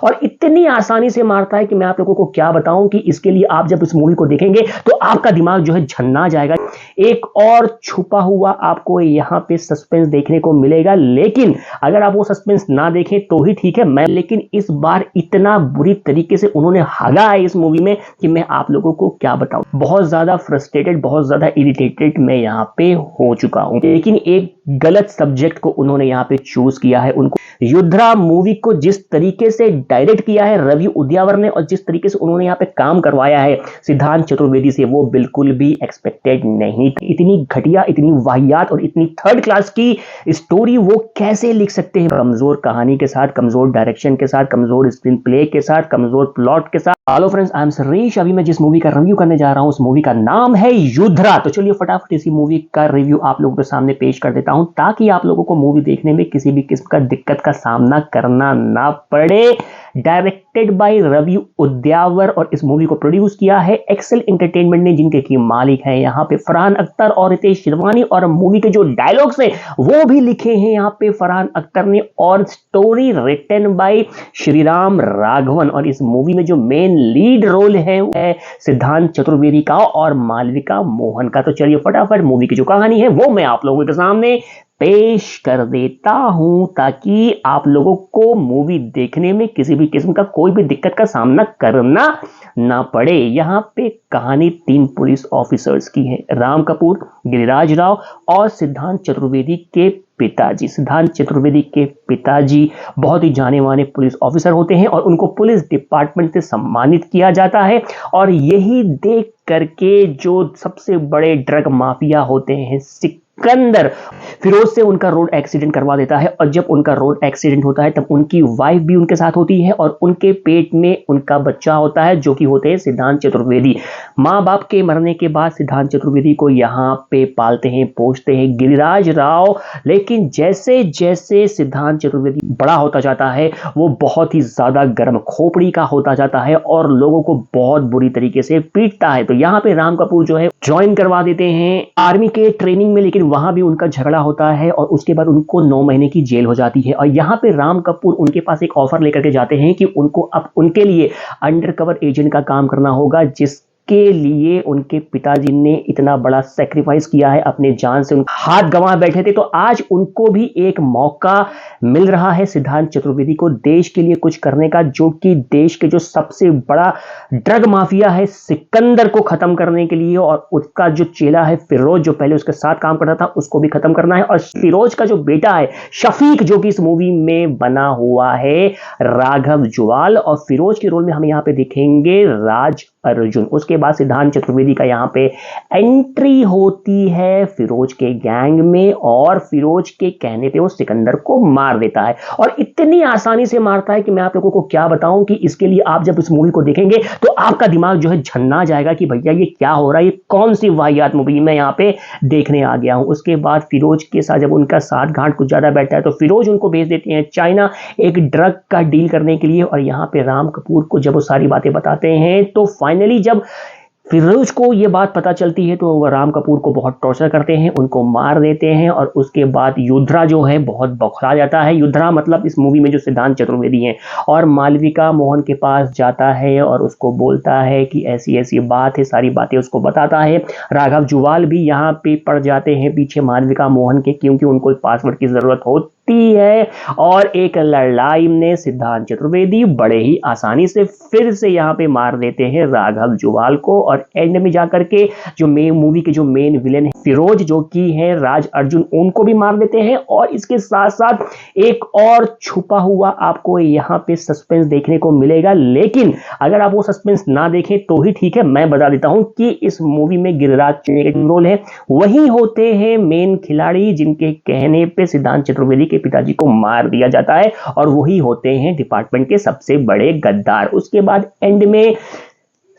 और इतनी आसानी से मारता है कि मैं आप लोगों को क्या बताऊं कि इसके लिए आप जब इस मूवी को देखेंगे तो आपका दिमाग जो है झन्ना जाएगा। एक और छुपा हुआ आपको यहाँ पे सस्पेंस देखने को मिलेगा, लेकिन अगर आप वो सस्पेंस ना देखें तो ही ठीक है। मैं लेकिन इस बार इतना बुरी तरीके से उन्होंने हगा है इस मूवी में कि मैं आप लोगों को क्या बताऊं। बहुत ज्यादा फ्रस्ट्रेटेड, बहुत ज्यादा इरिटेटेड मैं यहाँ पे हो चुका हूं। लेकिन एक गलत सब्जेक्ट को उन्होंने यहाँ पे चूज किया है। उनको युद्रा मूवी को जिस तरीके से डायरेक्ट किया है रवि उद्यावर ने और जिस तरीके से उन्होंने यहाँ पे काम करवाया है सिद्धांत चतुर्वेदी से, वो बिल्कुल भी एक्सपेक्टेड नहीं। इतनी घटिया, इतनी वाहियात और इतनी थर्ड क्लास की स्टोरी वो कैसे लिख सकते हैं? कमजोर कहानी के साथ, कमजोर डायरेक्शन के साथ, कमजोर स्क्रीन प्ले के साथ, कमजोर प्लॉट के साथ। Hello friends, I am Suresh. अभी मैं जिस मूवी का रिव्यू करने जा रहा हूं उस मूवी का नाम है युद्रा। तो चलिए फटाफट इसी मूवी का रिव्यू आप लोगों के सामने पेश कर देता हूं ताकि आप लोगों को मूवी देखने में किसी भी किस्म का दिक्कत का सामना करना ना पड़े। डायरेक्टेड बाय रवि उद्यावर और इस मूवी को प्रोड्यूस किया है एक्सेल एंटरटेनमेंट ने, जिनके की मालिक हैं यहाँ पे फरहान अख्तर और रितेश शिरवानी। और मूवी के जो डायलॉग्स हैं वो भी लिखे हैं यहाँ पे फरहान अख्तर ने और story written by Shriram Raghavan. और इस मूवी में जो मेन लीड रोल है सिद्धांत चतुर्वेदी का और मालविका मोहन का। तो चलिए फटाफट मूवी की जो कहानी है वो मैं आप लोगों के सामने पेश कर देता हूं ताकि आप लोगों को मूवी देखने में किसी भी किस्म का कोई भी दिक्कत का सामना करना ना पड़े। यहाँ पे कहानी 3 पुलिस ऑफिसर्स की है, राम कपूर, गिरिराज राव और सिद्धांत चतुर्वेदी के पिताजी। सिद्धांत चतुर्वेदी के पिताजी बहुत ही जाने माने पुलिस ऑफिसर होते हैं और उनको पुलिस डिपार्टमेंट से सम्मानित किया जाता है। और यही देख करके जो सबसे बड़े ड्रग माफिया होते हैं सिकंदर, फिरोज से उनका रोड एक्सीडेंट करवा देता है। और जब उनका रोड एक्सीडेंट होता है तब उनकी वाइफ भी उनके साथ होती है और उनके पेट में उनका बच्चा होता है जो कि होते हैं सिद्धांत चतुर्वेदी। माँ बाप के मरने के बाद सिद्धांत चतुर्वेदी को यहाँ पे पालते हैं, पोषते हैं गिरिराज राव। लेकिन जैसे जैसे सिद्धांत चतुर्वेदी बड़ा होता जाता है वो बहुत ही ज्यादा गर्म खोपड़ी का होता जाता है और लोगों को बहुत बुरी तरीके से पीटता है। तो यहाँ पे राम कपूर जो है ज्वाइन करवा देते हैं आर्मी के ट्रेनिंग में, लेकिन वहां भी उनका झगड़ा होता है और उसके बाद उनको 9 महीने की जेल हो जाती है। और यहाँ पे राम कपूर उनके पास एक ऑफर लेकर के जाते हैं कि उनको अब उनके लिए अंडरकवर एजेंट का काम करना होगा, जिसके लिए उनके पिताजी ने इतना बड़ा सैक्रिफाइस किया है, अपने जान से उनका हाथ गंवा बैठे थे। तो आज उनको भी एक मौका मिल रहा है सिद्धांत चतुर्वेदी को देश के लिए कुछ करने का, जो कि देश के जो सबसे बड़ा ड्रग माफिया है सिकंदर को खत्म करने के लिए। और उसका जो चेला है फिरोज जो पहले उसके साथ काम करता था उसको भी खत्म करना है। और फिरोज का जो बेटा है शफीक जो कि इस मूवी में बना हुआ है राघव जुवाल, और फिरोज के रोल में हम यहाँ पे देखेंगे राज अर्जुन। उसके बाद सिद्धांत चतुर्वेदी का यहाँ पे एंट्री होती है फिरोज के गैंग में और फिरोज के कहने पे वो सिकंदर को मार देता है। और इतनी आसानी से मारता है कि मैं आप लोगों को क्या बताऊं कि इसके लिए आप जब इस मूवी को देखेंगे तो आपका दिमाग जो है झन्ना जाएगा कि भैया ये क्या हो रहा है, ये कौन सी वाहियात मूवी मैं यहाँ पे देखने आ गया हूं। उसके बाद फिरोज के साथ जब उनका साथ घाट कुछ ज्यादा बैठा है तो फिरोज उनको भेज देते हैं चाइना एक ड्रग का डील करने के लिए। और यहाँ पे राम कपूर को जब वो सारी बातें बताते हैं तो फाइनली जब फिरोज को ये बात पता चलती है तो वह राम कपूर को बहुत टॉर्चर करते हैं, उनको मार देते हैं। और उसके बाद युद्रा जो है बहुत बौखला जाता है। युद्रा मतलब इस मूवी में जो सिद्धांत चतुर्वेदी हैं, और मालविका मोहन के पास जाता है और उसको बोलता है कि ऐसी ऐसी बात है, सारी बातें उसको बताता है। राघव जुवाल भी यहाँ पे पड़ जाते हैं पीछे मालविका मोहन के, क्योंकि उनको पासवर्ड की जरूरत होती है। और एक लड़ाई में सिद्धांत चतुर्वेदी बड़े ही आसानी से फिर से यहाँ पे मार देते हैं राघव जुवाल को। और एंड में जाकर के जो मेन मूवी के जो मेन विलेन है फिरोज जो कि है राज अर्जुन, उनको भी मार देते हैं। और इसके साथ साथ एक और छुपा हुआ आपको यहाँ पे सस्पेंस देखने को मिलेगा, लेकिन अगर आप वो सस्पेंस ना देखें तो ही ठीक है। मैं बता देता हूं कि इस मूवी में गिरिराज रोल है, वही होते हैं मेन खिलाड़ी जिनके कहने पे सिद्धांत चतुर्वेदी के पिताजी को मार दिया जाता है, और वही होते हैं डिपार्टमेंट के सबसे बड़े गद्दार। उसके बाद एंड में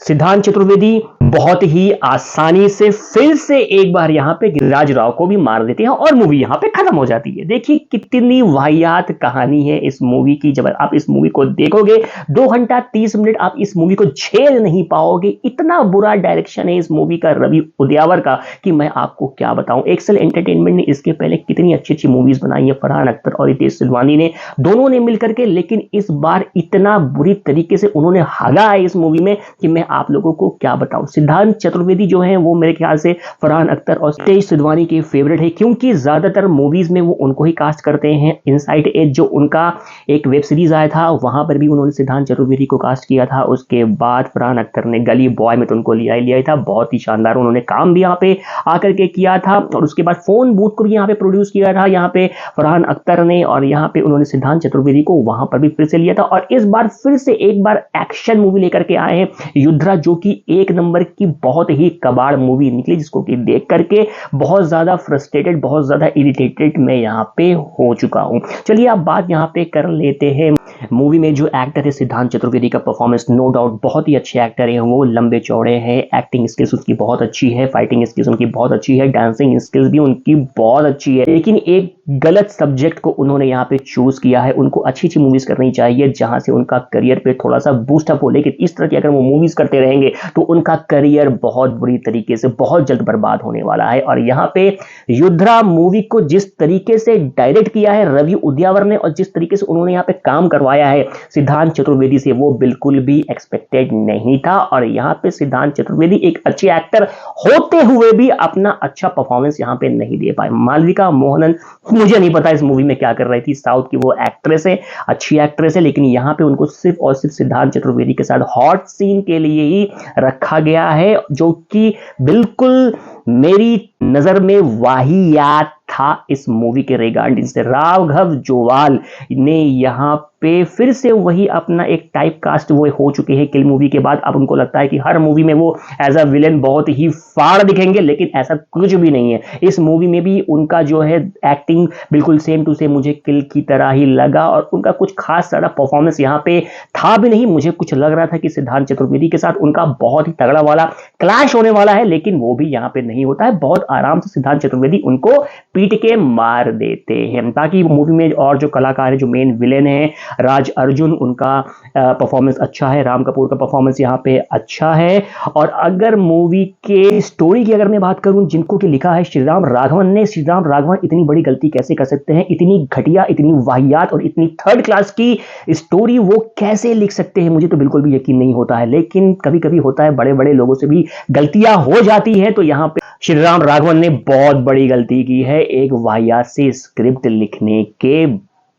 सिद्धांत चतुर्वेदी बहुत ही आसानी से फिर से एक बार यहाँ पे गिरिराज राव को भी मार देते हैं और मूवी यहाँ पे खत्म हो जाती है। देखिए कितनी वाहियात कहानी है इस मूवी की। जब आप इस मूवी को देखोगे 2 घंटा 30 मिनट आप इस मूवी को झेल नहीं पाओगे। इतना बुरा डायरेक्शन है इस मूवी का रवि उद्यावर का कि मैं आपको क्या बताऊं। एक्सेल एंटरटेनमेंट ने इसके पहले कितनी अच्छी अच्छी मूवीज बनाई है, फरहान अख्तर और रितेश सिधवानी ने, दोनों ने मिलकर के, लेकिन इस बार इतना बुरी तरीके से उन्होंने हगा है इस मूवी में कि मैं आप लोगों को क्या बताऊं। सिद्धांत चतुर्वेदी जो है वो मेरे ख्याल से फरहान अख्तर और रितेश सिधवानी के फेवरेट है, क्योंकि ज्यादातर मूवीज में वो उनको ही कास्ट करते हैं। इनसाइड एज जो उनका एक वेब सीरीज आया था वहां पर भी उन्होंने सिद्धांत चतुर्वेदी को कास्ट किया था। उसके बाद फरहान अख्तर ने गली बॉय में तो उनको लिया था, बहुत ही शानदार उन्होंने काम भी यहाँ पे आकर के किया था। और उसके बाद फोन बूथ को भी यहाँ पे प्रोड्यूस किया था यहाँ पे फरहान अख्तर ने, और यहाँ पे उन्होंने सिद्धांत चतुर्वेदी को वहां पर भी फिर से लिया था। और इस बार फिर से एक बार एक्शन मूवी लेकर के आए हैं युद्धराज, जो कि एक नंबर की बहुत ही कबाड़ मूवी निकली, जिसको कि देख करके बहुत ज्यादा फ्रस्ट्रेटेड, बहुत ज्यादा इरिटेटेड मैं यहाँ पे हो चुका हूं। चलिए अब बात यहाँ पे कर लेते हैं मूवी में जो एक्टर है सिद्धांत चतुर्वेदी का परफॉर्मेंस नो डाउट बहुत ही अच्छे एक्टर हैं। वो लंबे चौड़े हैं, एक्टिंग स्किल्स उसकी बहुत अच्छी है, फाइटिंग स्किल्स उनकी बहुत अच्छी है, डांसिंग स्किल्स भी उनकी बहुत अच्छी है। लेकिन एक गलत सब्जेक्ट को उन्होंने यहाँ पे चूज किया है। उनको अच्छी अच्छी मूवीज करनी चाहिए जहां से उनका करियर पे थोड़ा सा बूस्टअप हो, लेकिन इस तरह की अगर वो मूवीज करते रहेंगे तो उनका करियर बहुत बुरी तरीके से बहुत जल्द बर्बाद होने वाला है। और यहाँ पे युद्धरा मूवी को जिस तरीके से डायरेक्ट किया है रवि उद्यावर ने और जिस तरीके से उन्होंने यहाँ पे काम करवाया है सिद्धांत चतुर्वेदी से, वो बिल्कुल भी एक्सपेक्टेड नहीं था। और यहाँ पे सिद्धांत चतुर्वेदी एक अच्छे एक्टर होते हुए भी अपना अच्छा परफॉर्मेंस यहाँ पे नहीं दे पाए। मालविका मोहनन मुझे नहीं पता इस मूवी में क्या कर रही थी, साउथ की वो एक्ट्रेस है, अच्छी एक्ट्रेस है, लेकिन यहाँ पे उनको सिर्फ और सिर्फ सिद्धांत चतुर्वेदी के साथ हॉट सीन के लिए ही रखा गया है, जो कि बिल्कुल मेरी नजर में वाहियात था इस मूवी के रिगार्डिंग से। राघव जोवाल ने यहाँ पे फिर से वही अपना एक टाइप कास्ट वो हो चुके हैं किल मूवी के बाद। अब उनको लगता है कि हर मूवी में वो एज अ विलेन बहुत ही फाड़ दिखेंगे, लेकिन ऐसा कुछ भी नहीं है। इस मूवी में भी उनका जो है एक्टिंग बिल्कुल सेम टू सेम मुझे किल की तरह ही लगा, और उनका कुछ खास सारा परफॉर्मेंस यहाँ पे था भी नहीं। मुझे कुछ लग रहा था कि सिद्धांत चतुर्वेदी के साथ उनका बहुत ही तगड़ा वाला क्लैश होने वाला है, लेकिन वो भी यहाँ पे नहीं होता है। बहुत आराम से सिद्धांत चतुर्वेदी उनको पीट के मार देते हैं। बाकी मूवी में और जो कलाकार है, जो मेन विलेन है राज अर्जुन, उनका परफॉर्मेंस अच्छा है, राम कपूर का परफॉर्मेंस यहाँ पे अच्छा है। और अगर मूवी के स्टोरी की अगर मैं बात करूं, जिनको कि लिखा है श्रीराम राघवन ने, श्रीराम राघवन इतनी बड़ी गलती कैसे कर सकते हैं? इतनी घटिया, इतनी वाहियात और इतनी थर्ड क्लास की स्टोरी वो कैसे लिख सकते हैं? मुझे तो बिल्कुल भी यकीन नहीं होता है, लेकिन कभी कभी होता है, बड़े बड़े लोगों से भी गलतियां हो जाती है। तो यहाँ पे श्रीराम राघवन ने बहुत बड़ी गलती की है एक वाहियात सी स्क्रिप्ट लिखने के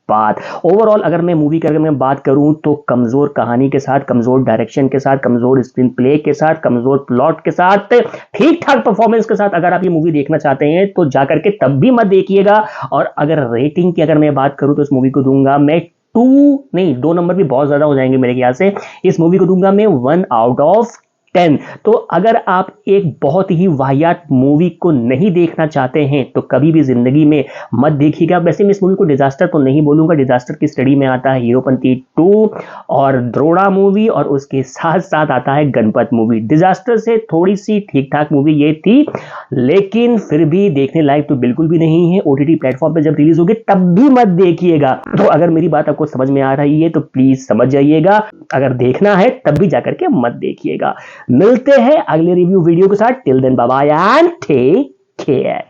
बाद। ओवरऑल अगर मैं मूवी की अगर मैं बात करूं तो कमजोर कहानी के साथ, कमजोर डायरेक्शन के साथ, कमजोर स्क्रीन प्ले के साथ, कमजोर प्लॉट के साथ, ठीक ठाक परफॉर्मेंस के साथ अगर आप ये मूवी देखना चाहते हैं तो जाकर के तब भी मत देखिएगा। और अगर रेटिंग की अगर मैं बात करूं तो इस मूवी को दूंगा मैं 2 नहीं, 2 नंबर भी बहुत ज्यादा हो जाएंगे मेरे ख्याल से। इस मूवी को दूंगा मैं 1 आउट ऑफ 10। तो अगर आप एक बहुत ही वाहियात मूवी को नहीं देखना चाहते हैं तो कभी भी जिंदगी में मत देखिएगा। वैसे मैं इस मूवी को डिजास्टर तो नहीं बोलूंगा, डिजास्टर की स्टडी में आता है हीरोपंती 2 और द्रोड़ा मूवी, और उसके साथ साथ आता है गणपत मूवी। डिजास्टर से थोड़ी सी ठीक ठाक मूवी ये थी, लेकिन फिर भी देखने लायक तो बिल्कुल भी नहीं है। ओटीटी प्लेटफॉर्म पर जब रिलीज होगी तब भी मत देखिएगा। तो अगर मेरी बात आपको समझ में आ रही है तो प्लीज समझ जाइएगा, अगर देखना है तब भी जाकर के मत देखिएगा। मिलते हैं अगले रिव्यू वीडियो के साथ। Till then bye bye and take care.